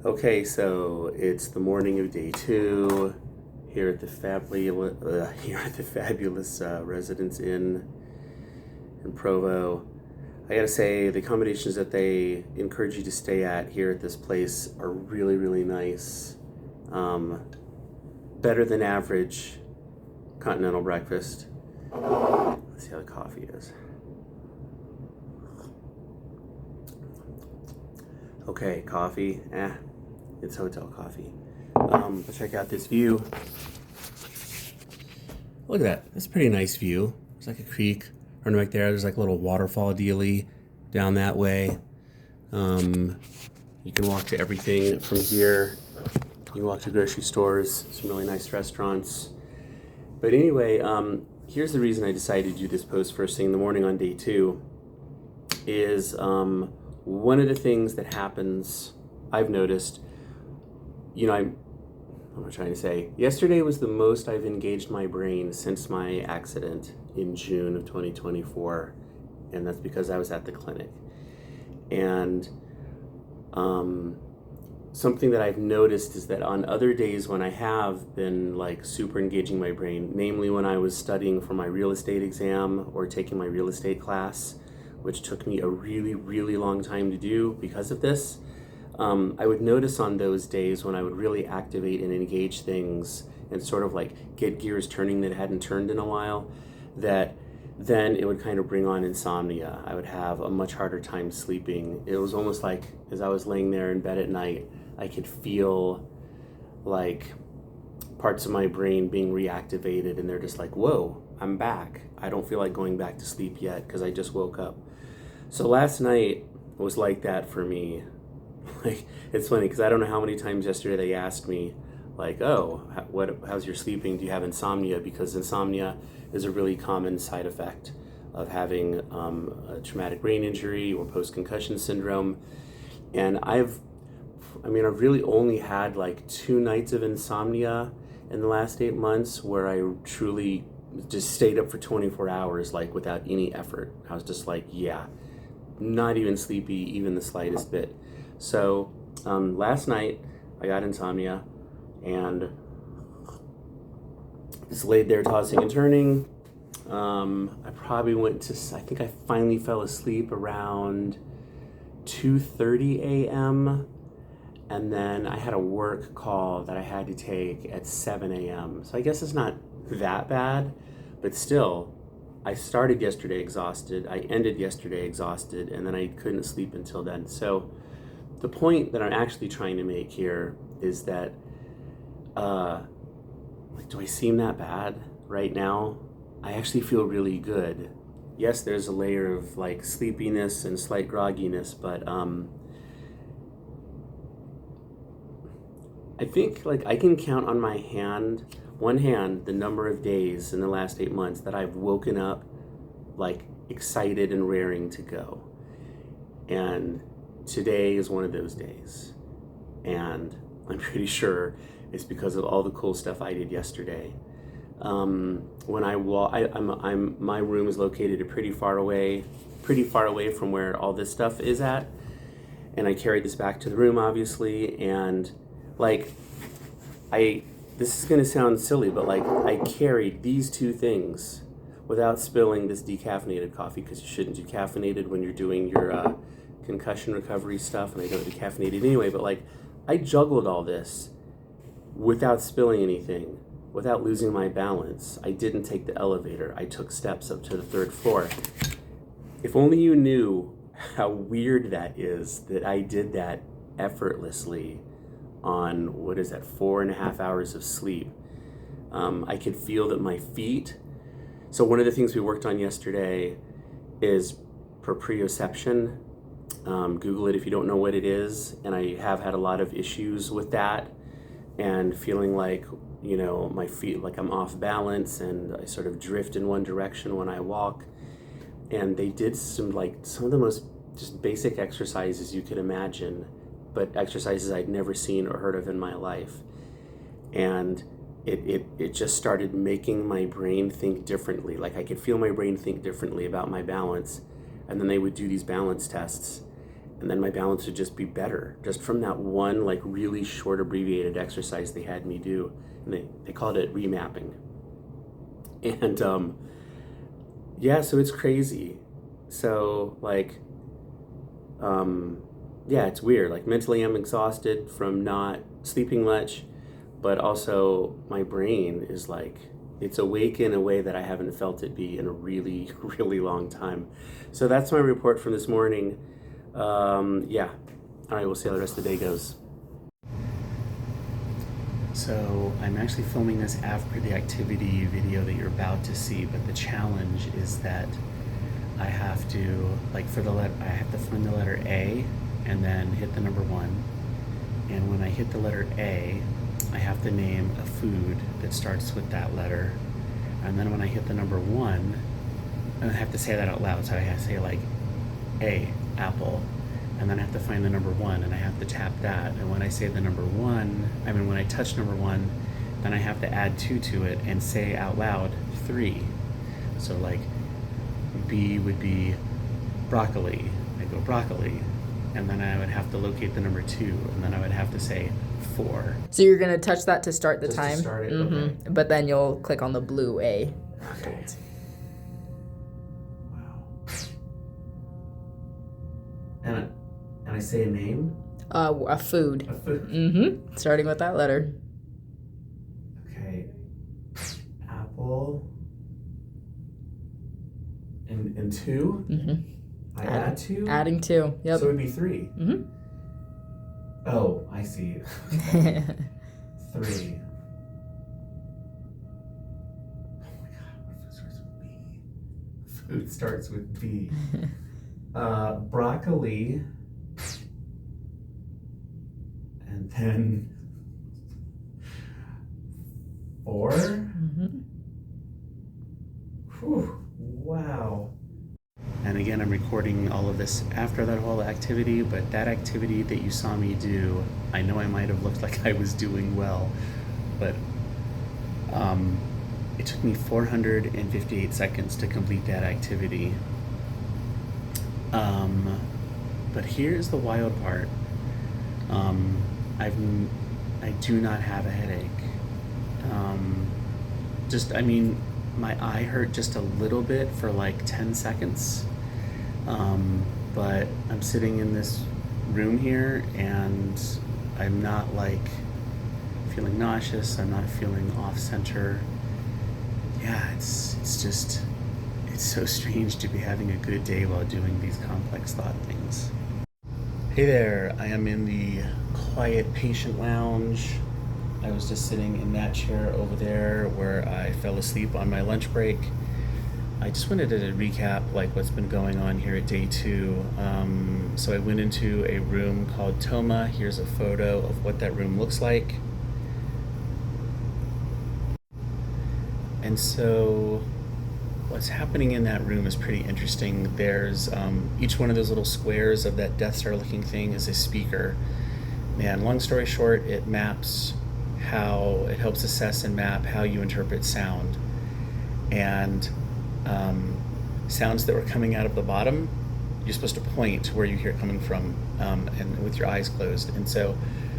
Okay, so it's the morning of day 2 here at the fabulous Residence Inn in Provo. I gotta say, the accommodations that they encourage you to stay at here at this place are really, really nice. Better than average continental breakfast. Let's see how the coffee is. Okay, coffee, it's hotel coffee. But check out this view. Look at that, that's a pretty nice view. There's like a creek running back there. There's like a little waterfall dealy down that way. You can walk to everything from here. You can walk to grocery stores, some really nice restaurants. But anyway, here's the reason I decided to do this post first thing in the morning on day 2 is one of the things that happens, I've noticed, what am I trying to say? Yesterday was the most I've engaged my brain since my accident in June of 2024, and that's because I was at the clinic. And something that I've noticed is that on other days when I have been like super engaging my brain, namely when I was studying for my real estate exam or taking my real estate class, which took me a really, really long time to do because of this, I would notice on those days when I would really activate and engage things and sort of like get gears turning that hadn't turned in a while, that then it would kind of bring on insomnia. I would have a much harder time sleeping. It was almost like as I was laying there in bed at night, I could feel like parts of my brain being reactivated, and they're just like, whoa, I'm back. I don't feel like going back to sleep yet because I just woke up. So last night was like that for me. Like, it's funny because I don't know how many times yesterday they asked me, like, oh, how's your sleeping? Do you have insomnia? Because insomnia is a really common side effect of having a traumatic brain injury or post-concussion syndrome. And I've really only had like 2 nights of insomnia in the last 8 months where I truly just stayed up for 24 hours, like without any effort. I was just like, yeah, not even sleepy, even the slightest bit. So last night I got insomnia and just laid there tossing and turning. I probably I think I finally fell asleep around 2:30 a.m. And then I had a work call that I had to take at 7 a.m. So I guess it's not that bad, but still, I started yesterday exhausted, I ended yesterday exhausted, and then I couldn't sleep until then. So the point that I'm actually trying to make here is that, do I seem that bad right now? I actually feel really good. Yes, there's a layer of like sleepiness and slight grogginess, but I think like I can count on one hand, the number of days in the last 8 months that I've woken up like excited and raring to go. And today is one of those days. And I'm pretty sure it's because of all the cool stuff I did yesterday. When I walk, my room is located pretty far away from where all this stuff is at. And I carried this back to the room, obviously, and like, this is gonna sound silly, but like, I carried these 2 things without spilling this decaffeinated coffee, because you shouldn't do caffeinated when you're doing your concussion recovery stuff, and I don't do caffeinated anyway, but like, I juggled all this without spilling anything, without losing my balance. I didn't take the elevator. I took steps up to the 3rd floor. If only you knew how weird that is, that I did that effortlessly on, 4.5 hours of sleep. I could feel that my feet, so one of the things we worked on yesterday is proprioception. Google it if you don't know what it is, and I have had a lot of issues with that and feeling like, my feet, like I'm off balance and I sort of drift in one direction when I walk. And they did some of the most just basic exercises you could imagine, but exercises I'd never seen or heard of in my life. And it just started making my brain think differently. Like I could feel my brain think differently about my balance. And then they would do these balance tests. and then my balance would just be better, just from that one like really short abbreviated exercise they had me do. And they called it remapping. And yeah, so it's crazy. So like, yeah, it's weird. Like mentally I'm exhausted from not sleeping much, but also my brain is like, it's awake in a way that I haven't felt it be in a really, really long time. So that's my report from this morning. Yeah. All right, we'll see how the rest of the day goes. So I'm actually filming this after the activity video that you're about to see, but the challenge is that I have to, like for the letter, I have to find the letter A and then hit the number 1. And when I hit the letter A, I have to name a food that starts with that letter. And then when I hit the number 1, I have to say that out loud. So I have to say like A, apple. And then I have to find the number 1 and I have to tap that. And when I say the number 1, when I touch number 1, then I have to add 2 to it and say out loud 3. So like B would be broccoli. I go broccoli. And then I would have to locate the number 2, and then I would have to say 4. So you're gonna touch that to start the Just time. to start it, okay. But then you'll click on the blue A. Okay. Wow. And I say a name? A food. A food. Starting with that letter. Okay. Apple. And 2? I add 2? Adding 2. Yep. So it would be 3. Oh, I see. 3. Oh my God, what food starts with B? Food starts with B. Broccoli. And then 4? Whew, wow. And again, I'm recording all of this after that whole activity, but that activity that you saw me do, I know I might have looked like I was doing well, but it took me 458 seconds to complete that activity. But here's the wild part. I do not have a headache. My eye hurt just a little bit for like 10 seconds. But I'm sitting in this room here and I'm not like feeling nauseous. I'm not feeling off center. Yeah, it's so strange to be having a good day while doing these complex thought things. Hey there, I am in the quiet patient lounge. I was just sitting in that chair over there where I fell asleep on my lunch break. I just wanted to recap like what's been going on here at day 2. So I went into a room called Toma. Here's a photo of what that room looks like. And so what's happening in that room is pretty interesting. There's each one of those little squares of that Death Star looking thing is a speaker. And long story short, it helps assess and map how you interpret sound. And sounds that were coming out of the bottom, you're supposed to point to where you hear it coming from, and with your eyes closed. And so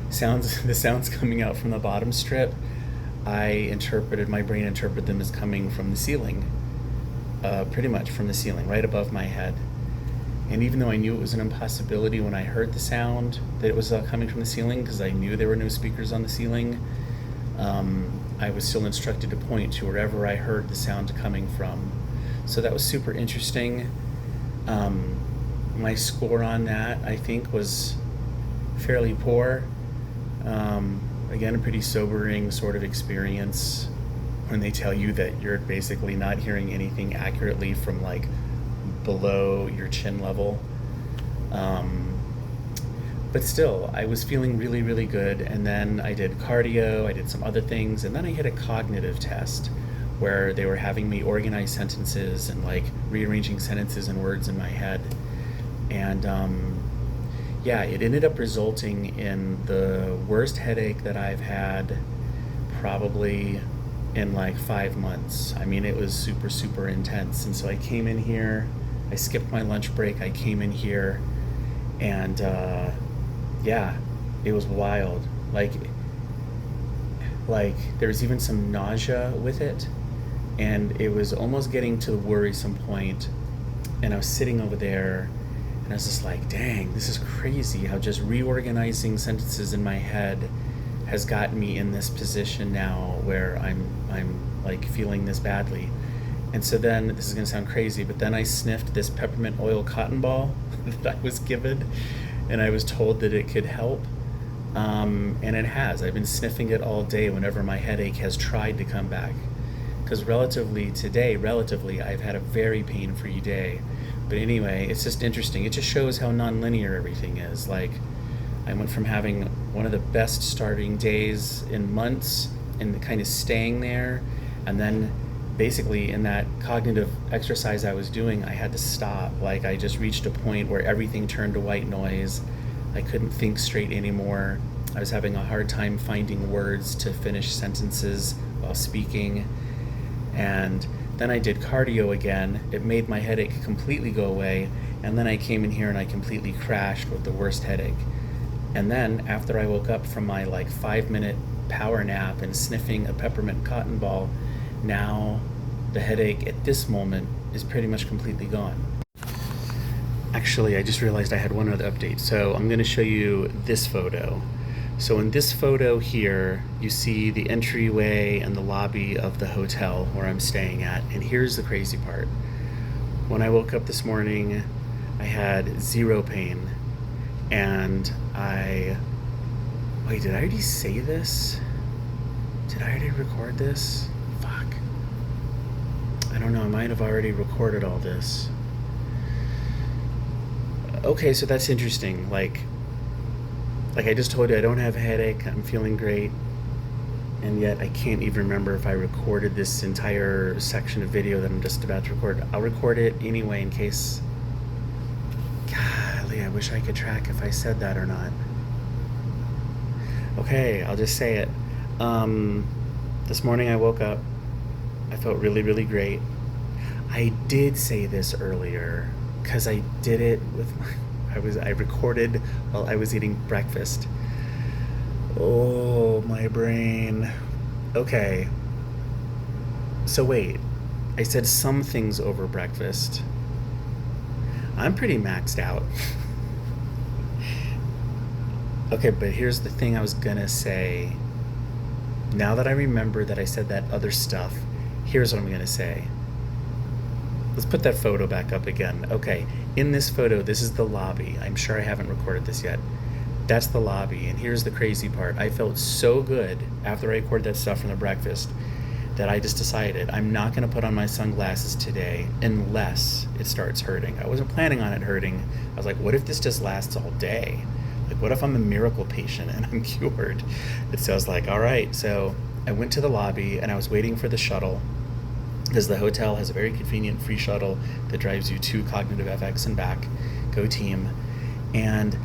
the sounds coming out from the bottom strip, my brain interpreted them as coming from the ceiling, pretty much from the ceiling, right above my head. And even though I knew it was an impossibility when I heard the sound that it was coming from the ceiling, because I knew there were no speakers on the ceiling, I was still instructed to point to wherever I heard the sound coming from. So that was super interesting. My score on that, I think, was fairly poor. Again, a pretty sobering sort of experience when they tell you that you're basically not hearing anything accurately from like below your chin level. But still, I was feeling really, really good. And then I did cardio, I did some other things, and then I hit a cognitive test where they were having me organize sentences and like rearranging sentences and words in my head. And yeah, it ended up resulting in the worst headache that I've had probably in like 5 months. I mean, it was super, super intense. And so I came in here, I skipped my lunch break, I came in here, And yeah, it was wild. Like there was even some nausea with it, and it was almost getting to the worrisome point. And I was sitting over there, and I was just like, dang, this is crazy how just reorganizing sentences in my head has gotten me in this position now where I'm like feeling this badly. And so then, this is gonna sound crazy, but then I sniffed this peppermint oil cotton ball that I was given, and I was told that it could help. And it has. I've been sniffing it all day whenever my headache has tried to come back. Because relatively, I've had a very pain-free day. But anyway, it's just interesting. It just shows how nonlinear everything is. Like, I went from having one of the best starting days in months and kind of staying there, and then basically in that cognitive exercise I was doing, I had to stop. Like, I just reached a point where everything turned to white noise. I couldn't think straight anymore. I was having a hard time finding words to finish sentences while speaking. And then I did cardio again. It made my headache completely go away. And then I came in here and I completely crashed with the worst headache. And then after I woke up from my 5-minute power nap and sniffing a peppermint cotton ball, now the headache at this moment is pretty much completely gone. Actually, I just realized I had one other update. So I'm going to show you this photo. So in this photo here, you see the entryway and the lobby of the hotel where I'm staying at. And here's the crazy part. When I woke up this morning, I had zero pain. And wait, did I already say this? Did I already record this? Fuck. I don't know, I might have already recorded all this. Okay, so that's interesting. Like I just told you, I don't have a headache. I'm feeling great. And yet I can't even remember if I recorded this entire section of video that I'm just about to record. I'll record it anyway in case... Golly, I wish I could track if I said that or not. Okay, I'll just say it. This morning I woke up. I felt really, really great. I did say this earlier because I did it with I recorded while I was eating breakfast. Oh, my brain. Okay. So wait, I said some things over breakfast. I'm pretty maxed out. Okay, but here's the thing I was gonna say. Now that I remember that I said that other stuff, here's what I'm gonna say. Let's put that photo back up again. Okay, in this photo, this is the lobby. I'm sure I haven't recorded this yet. That's the lobby, and here's the crazy part. I felt so good after I recorded that stuff from the breakfast that I just decided I'm not gonna put on my sunglasses today unless it starts hurting. I wasn't planning on it hurting. I was like, what if this just lasts all day? Like, what if I'm a miracle patient and I'm cured? And so I was like, all right. So I went to the lobby and I was waiting for the shuttle, because the hotel has a very convenient free shuttle that drives you to CognitiveFX and back. Go team. And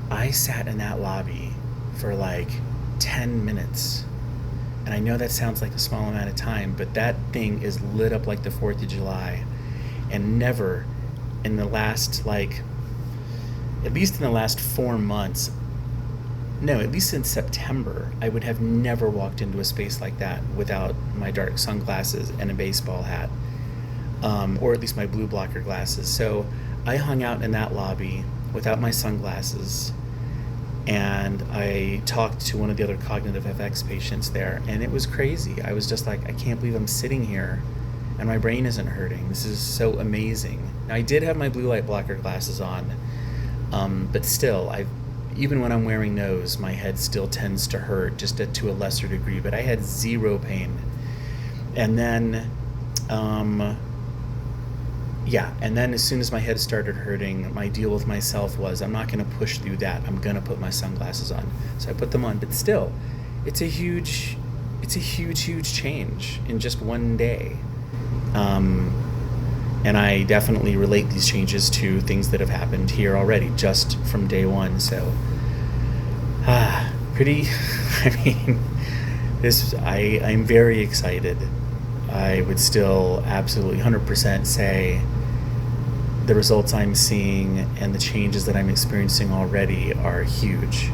I sat in that lobby for 10 minutes. And I know that sounds like a small amount of time, but that thing is lit up like the 4th of July. And never in the last, at least in the last 4 months, no, at least in September, I would have never walked into a space like that without my dark sunglasses and a baseball hat, or at least my blue blocker glasses. So I hung out in that lobby without my sunglasses, and I talked to one of the other CognitiveFX patients there, and it was crazy. I was just like, I can't believe I'm sitting here and my brain isn't hurting. This is so amazing. Now, I did have my blue light blocker glasses on, but still, even when I'm wearing those, my head still tends to hurt, just to a lesser degree, but I had zero pain. And then, and then as soon as my head started hurting, my deal with myself was, I'm not gonna push through that, I'm gonna put my sunglasses on. So I put them on, but still, it's a huge change in just one day. And I definitely relate these changes to things that have happened here already, just from day one. So, I'm very excited. I would still absolutely 100% say the results I'm seeing and the changes that I'm experiencing already are huge.